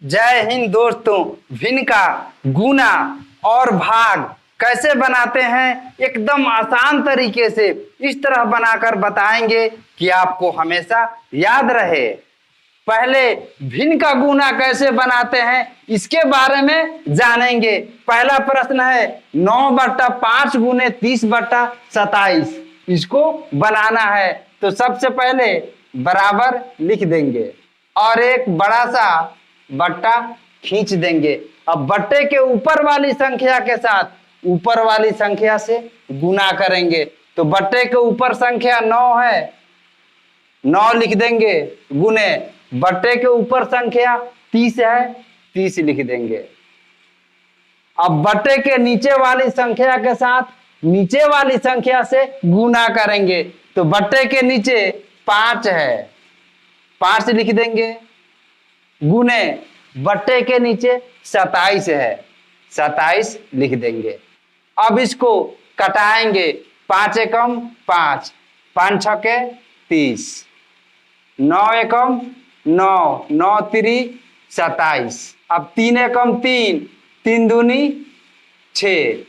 जय हिंद दोस्तों। भिन्न का गुना और भाग कैसे बनाते हैं एकदम आसान तरीके से इस तरह बनाकर बताएंगे कि आपको हमेशा याद रहे। पहले भिन्न का गुना कैसे बनाते हैं इसके बारे में जानेंगे। पहला प्रश्न है 9/5 गुने 30/27, इसको बनाना है। तो सबसे पहले बराबर लिख देंगे और एक बड़ा सा बट्टा खींच देंगे। अब बट्टे के ऊपर वाली संख्या के साथ ऊपर वाली संख्या से गुना करेंगे। तो बट्टे के ऊपर संख्या 9 है, 9 लिख देंगे, गुने बट्टे के ऊपर संख्या 30 है, 30 लिख देंगे। अब बट्टे के नीचे वाली संख्या के साथ नीचे वाली संख्या से गुना करेंगे। तो बट्टे के नीचे 5 है, 5 लिख देंगे, गुने बट्टे के नीचे 27 है, 27 लिख देंगे। अब इसको कटाएंगे। 5 एकम 5, 5 छके 30, 9 एकम 9, 9 तिरी 27। अब 3 एकम 3, 3 दूनी 6।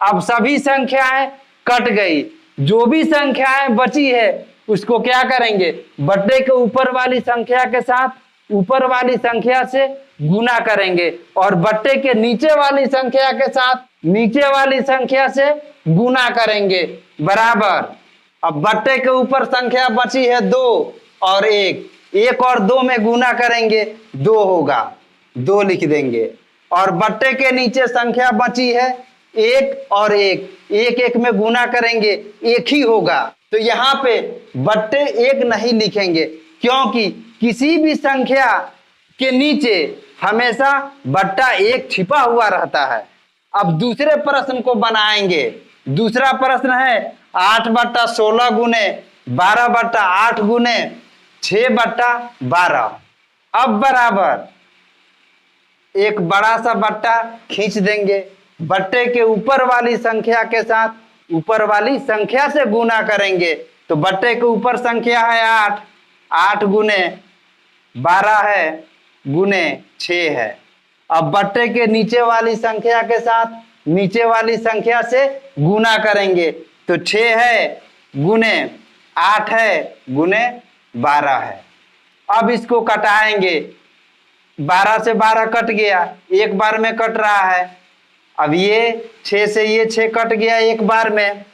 अब सभी संख्याएं कट गई, जो भी संख्याएं बची है उसको क्या करेंगे, बट्टे के ऊपर वाली संख्या के साथ ऊपर वाली संख्या से गुना करेंगे और बट्टे के नीचे वाली संख्या के साथ नीचे वाली संख्या से गुना करेंगे, बराबर। अब बट्टे के ऊपर संख्या बची है 2 और 1, 1 और 2 में गुना करेंगे 2 होगा, 2 लिख देंगे। और बट्टे के नीचे संख्या बची है 1 और 1, 1 1 में गुना करेंगे 1 ही होगा। तो यहाँ पे बट्टे 1 नहीं लिखेंगे क्योंकि किसी भी संख्या के नीचे हमेशा बट्टा 1 छिपा हुआ रहता है। अब दूसरे प्रश्न को बनाएंगे। दूसरा प्रश्न है 8/16 गुने 12/8 गुने 6/12। अब बराबर एक बड़ा सा बट्टा खींच देंगे, बट्टे के ऊपर वाली संख्या के साथ ऊपर वाली संख्या से गुना करेंगे। तो बट्टे के ऊपर संख्या है 8, 8 गुने 12 है, गुने 6 है। अब बट्टे के नीचे वाली संख्या के साथ नीचे वाली संख्या से गुना करेंगे। तो 6 है, गुने 8 है, गुने 12 है। अब इसको कटाएंगे। 12 से 12 कट गया, एक बार में कट रहा है। अब ये 6 से ये 6 कट गया एक बार में।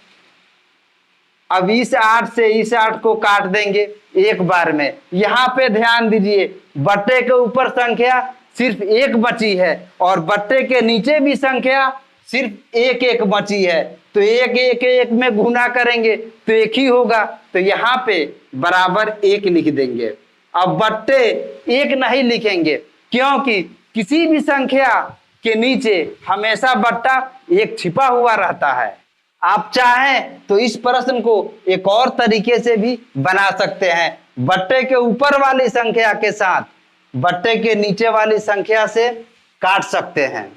अब इस 8 से इस 8 को काट देंगे एक बार में। यहाँ पे ध्यान दीजिए, बट्टे के ऊपर संख्या सिर्फ 1 बची है और बट्टे के नीचे भी संख्या सिर्फ 1 1 बची है। तो 1 1 1 में गुना करेंगे तो 1 ही होगा। तो यहाँ पे बराबर 1 लिख देंगे। अब बट्टे 1 नहीं लिखेंगे क्योंकि किसी भी संख्या के नीचे हमेशा बट्टा 1 छिपा हुआ रहता है। आप चाहें तो इस प्रश्न को एक और तरीके से भी बना सकते हैं। बट्टे के ऊपर वाली संख्या के साथ बट्टे के नीचे वाली संख्या से काट सकते हैं,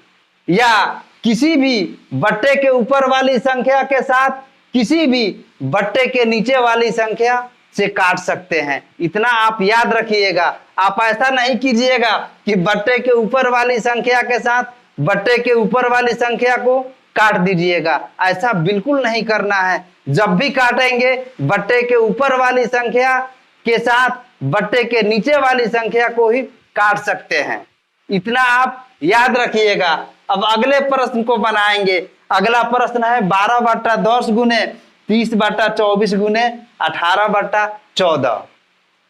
या किसी भी बट्टे के ऊपर वाली संख्या के साथ किसी भी बट्टे के नीचे वाली संख्या से काट सकते हैं। इतना आप याद रखिएगा। आप ऐसा नहीं कीजिएगा कि बट्टे के ऊपर वाली संख्या के साथ बट्टे के ऊपर वाली संख्या को काट दीजिएगा, ऐसा बिल्कुल नहीं करना है। जब भी काटेंगे बट्टे के ऊपर वाली संख्या के साथ बट्टे के नीचे वाली संख्या को ही काट सकते हैं। इतना आप याद रखिएगा। अब अगले प्रश्न को बनाएंगे। अगला प्रश्न है 12/10 गुने 30/24 गुने 18/14,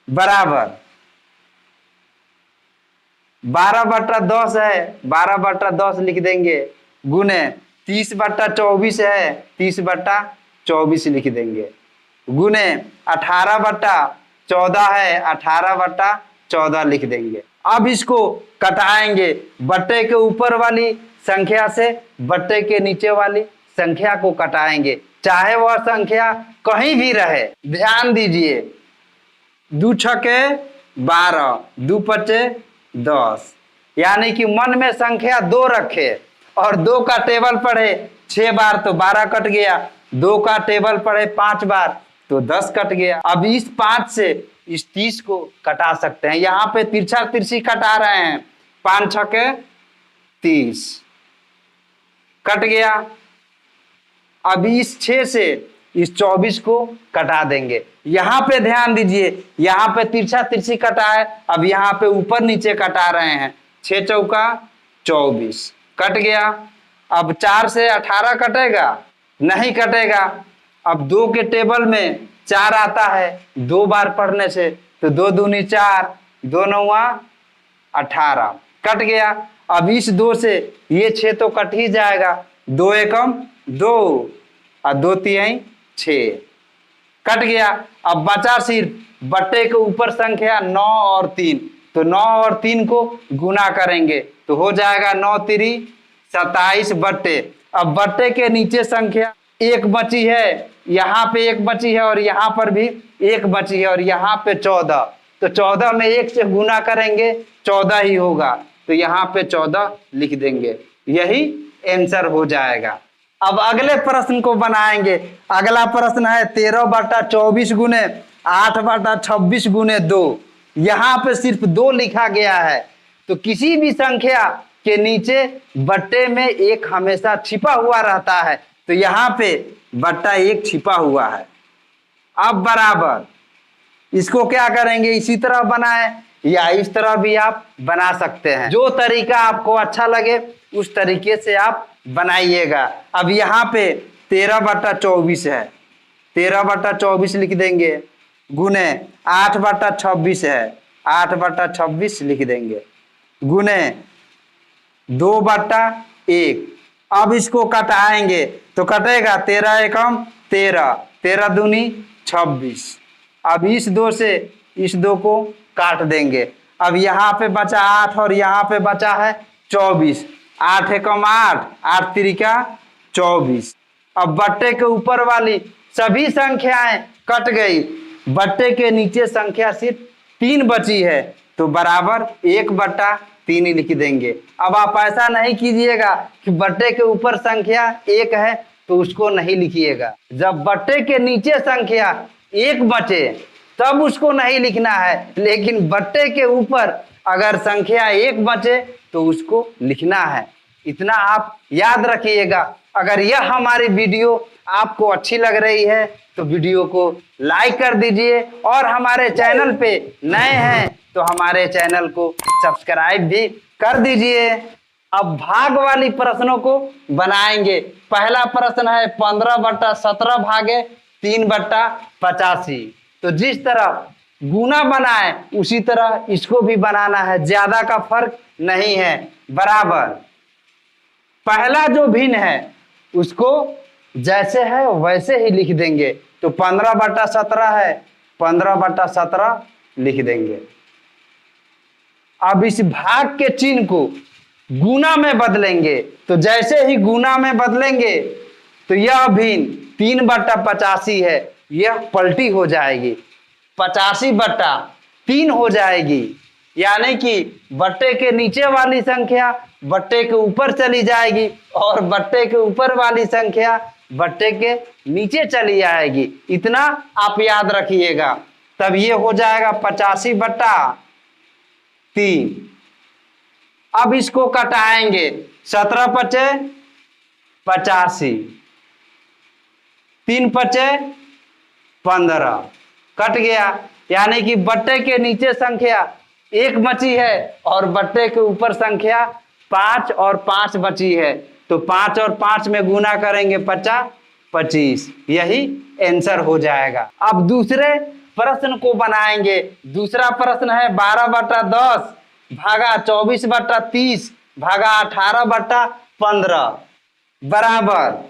बराबर 12/10 है, 12/10 लिख देंगे, गुने 30/24 है, 30/24 लिख देंगे, गुने 18/14 है, 18/14 लिख देंगे। अब इसको कटाएंगे। बट्टे के ऊपर वाली संख्या से बट्टे के नीचे वाली संख्या को कटाएंगे, चाहे वह संख्या कहीं भी रहे। ध्यान दीजिए, 2 छके 12, 2 पचे 10, यानी कि मन में संख्या 2 रखे और 2 का टेबल पढ़े 6 बार तो 12 कट गया, 2 का टेबल पढ़े 5 बार तो 10 कट गया। अब इस 5 से इस 30 को कटा सकते हैं। यहाँ पे तिरछा तिरछी कटा रहे हैं, 5 छके 30 कट गया। अब इस 6 से इस 24 को कटा देंगे। यहां पे ध्यान दीजिए, यहां पे तिरछा तिरछी कटा है, अब यहां पे ऊपर नीचे कटा रहे हैं। 6 चौका 24 कट गया। अब 4 से 18 कटेगा? नहीं कटेगा। अब 2 के टेबल में 4 आता है 2 बार पढ़ने से, तो 2 दूनी 4, 2 नौवा 18 कट गया। अब इस 2 से ये 6 तो कट ही जाएगा, 2 एकम 2 और 2 तिहाई 6 कट गया। अब बचा सिर्फ बट्टे के ऊपर संख्या 9 और 3, तो 9 और 3 को गुना करेंगे तो हो जाएगा 9 तिरी 27 बट्टे। अब बट्टे के नीचे संख्या 1 बची है, यहाँ पे 1 बची है और यहाँ पर भी 1 बची है और यहाँ पे 14, तो 14 में 1 से गुना करेंगे 14 ही होगा, तो यहाँ पे 14 लिख देंगे। यही आंसर हो जाएगा। अब अगले प्रश्न को बनाएंगे। अगला प्रश्न है 13/24 गुने 8/26 गुने 2। यहाँ पे सिर्फ 2 लिखा गया है, तो किसी भी संख्या के नीचे बट्टे में 1 हमेशा छिपा हुआ रहता है, तो यहाँ पे बट्टा 1 छिपा हुआ है। अब बराबर इसको क्या करेंगे, इसी तरह बनाएं या इस तरह भी आप बना सकते हैं, जो तरीका आपको अच्छा लगे उस तरीके से आप बनाइएगा। अब यहाँ पे 13/24 है, 13/24 लिख देंगे, गुने 8/26 है, 8/26 लिख देंगे, गुने 2/1। अब इसको कटाएंगे तो कटेगा 13 एकम 13, 13 दूनी 26। अब इस 2 से इस 2 को काट देंगे। अब यहाँ पे बचा 8 और यहाँ पे बचा है 24, 8 एकम 8, 8 तिरिका 24। अब बट्टे के ऊपर वाली सभी संख्याएं कट गई, बट्टे के नीचे संख्या सिर्फ 3 बची है, तो बराबर 1/3 लिख देंगे। अब आप ऐसा नहीं कीजिएगा कि बट्टे के ऊपर संख्या 1 है तो उसको नहीं लिखिएगा। जब बट्टे के नीचे संख्या 1 बचे तब उसको नहीं लिखना है, लेकिन बट्टे के ऊपर अगर संख्या 1 बचे तो उसको लिखना है। इतना आप याद रखिएगा। अगर यह हमारी वीडियो आपको अच्छी लग रही है तो वीडियो को लाइक कर दीजिए, और हमारे चैनल पे नए हैं तो हमारे चैनल को सब्सक्राइब भी कर दीजिए। अब भाग वाली प्रश्नों को बनाएंगे। पहला प्रश्न है 15/17 भागे 3/85। तो जिस तरह गुना बनाए उसी तरह इसको भी बनाना है, ज्यादा का फर्क नहीं है। बराबर पहला जो भिन्न है उसको जैसे है वैसे ही लिख देंगे, तो 15/17 है, 15/17 लिख देंगे। अब इस भाग के चिन्ह को गुना में बदलेंगे, तो जैसे ही गुना में बदलेंगे तो यह भिन्न 3/85 है, यह पलटी हो जाएगी, 85/3 हो जाएगी। यानी कि बट्टे के नीचे वाली संख्या बट्टे के ऊपर चली जाएगी और बट्टे के ऊपर वाली संख्या बट्टे के नीचे चली जाएगी। इतना आप याद रखिएगा, तब ये हो जाएगा 85/3। अब इसको कटाएंगे, 17 पचे 85, 3 पचे 15 कट गया। यानी कि बट्टे के नीचे संख्या 1 बची है और बट्टे के ऊपर संख्या 5 और 5 बची है, तो 5 और 5 में गुना करेंगे 50 25, यही आंसर हो जाएगा। अब दूसरे प्रश्न को बनाएंगे। दूसरा प्रश्न है 12/10 भागा 24/30 भागा 18/15 बराबर।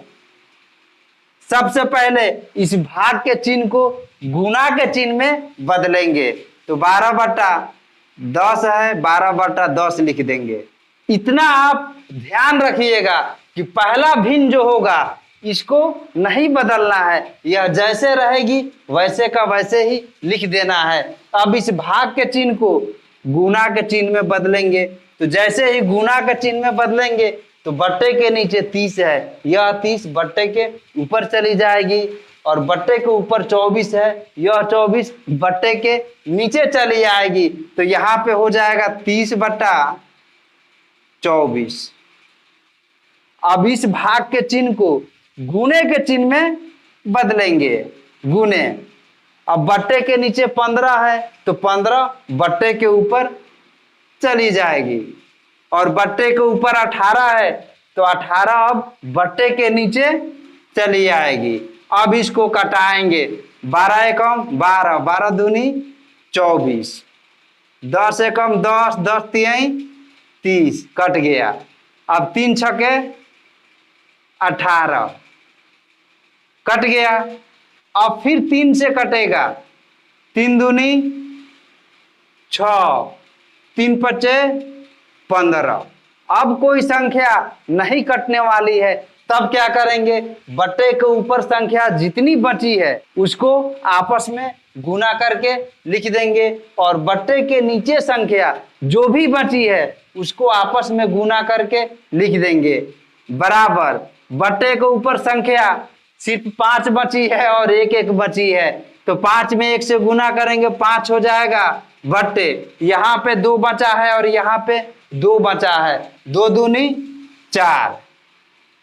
सबसे पहले इस भाग के चिन्ह को गुना के चिन्ह में बदलेंगे, तो 12/10 है, 12/10 लिख देंगे। इतना आप ध्यान रखिएगा कि पहला भिन्न जो होगा इसको नहीं बदलना है, यह जैसे रहेगी वैसे का वैसे ही लिख देना है। अब इस भाग के चिन्ह को गुना के चिन्ह में बदलेंगे, तो जैसे ही गुना के चिन्ह में बदलेंगे तो बट्टे के नीचे 30 है, यह 30 बट्टे के ऊपर चली जाएगी, और बट्टे के ऊपर 24 है, यह 24 बट्टे के नीचे चली आएगी, तो यहाँ पे हो जाएगा 30/24। 24। अब इस भाग के चिन्ह को गुने के चिन्ह में बदलेंगे, गुने। अब बट्टे के नीचे 15 है तो 15 बट्टे के ऊपर चली जाएगी, और बट्टे के ऊपर 18 है तो 18 अब बट्टे के नीचे चली आएगी। अब इसको कटाएंगे, 12 एकम 12, 12 दूनी 24, 10 एकम 10, 10 तिहाई 30, कट गया। अब 3 छके 18, कट गया। अब फिर 3 से कटेगा, 3 दूनी 6, 3 पचे 15। अब कोई संख्या नहीं कटने वाली है, तब क्या करेंगे, बट्टे के ऊपर संख्या जितनी बची है उसको आपस में गुना करके लिख देंगे, और बट्टे के नीचे संख्या जो भी बची है उसको आपस में गुना करके लिख देंगे, बराबर। बट्टे के ऊपर संख्या सिर्फ 5 बची है और 1 1 बची है, तो 5 में 1 से गुना करेंगे 5 हो जाएगा बट्टे। यहाँ पे 2 बचा है और यहाँ पे 2 बचा है, 2 दूनी 4,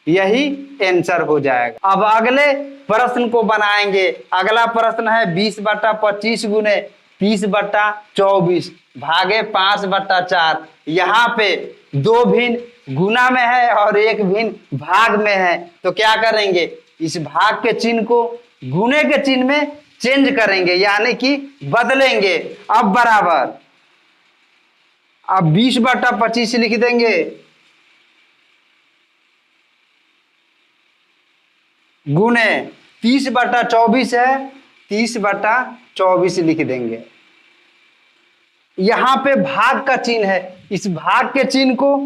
यही आंसर हो जाएगा। अब अगले प्रश्न को बनाएंगे। अगला प्रश्न है 20/25 गुने 30/24 भागे 5/4। यहाँ पे 2 भिन्न गुना में है और 1 भिन्न भाग में है, तो क्या करेंगे, इस भाग के चिन्ह को गुने के चिन्ह में चेंज करेंगे, यानी कि बदलेंगे। अब बराबर, अब 20/25 लिख देंगे, गुने 30/24 है, 30/24 लिख देंगे। यहां पे भाग का चिन्ह है, इस भाग के चिन्ह को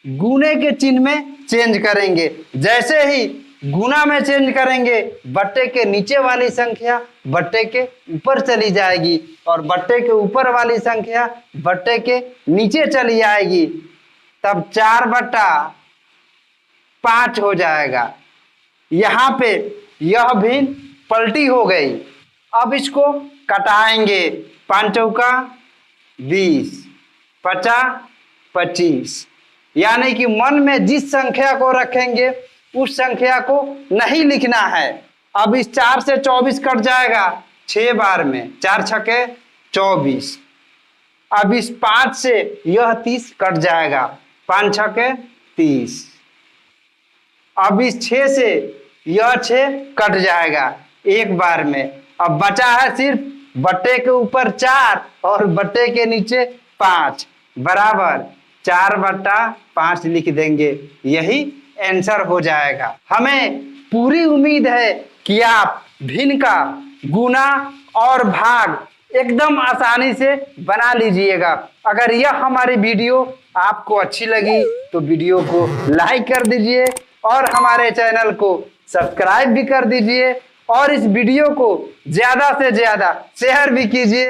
गुने के चिन्ह में चेंज करेंगे। जैसे ही गुना में चेंज करेंगे, बट्टे के नीचे वाली संख्या बट्टे के ऊपर चली जाएगी, और बट्टे के ऊपर वाली संख्या बट्टे के नीचे चली आएगी, तब 4/5 हो जाएगा। यहाँ पे यह भिन्न पलटी हो गई। अब इसको कटाएंगे, 5 चौका 20, 50 25, यानी कि मन में जिस संख्या को रखेंगे उस संख्या को नहीं लिखना है। अब इस 4 से 24 कट जाएगा 6 बार में, 4 छके 24। अब इस 5 से यह 30 कट जाएगा, 5 छके 30। अब इस 6 से यह 6 कट जाएगा 1 बार में। अब बचा है सिर्फ बट्टे के ऊपर 4 और बट्टे के नीचे 5, बराबर 4/5 लिख देंगे, यही आंसर हो जाएगा। हमें पूरी उम्मीद है कि आप भिन्न का गुना और भाग एकदम आसानी से बना लीजिएगा। अगर यह हमारी वीडियो आपको अच्छी लगी तो वीडियो को लाइक कर दीजिए और हमारे चैनल को सब्सक्राइब भी कर दीजिए, और इस वीडियो को ज्यादा से ज्यादा शेयर भी कीजिए।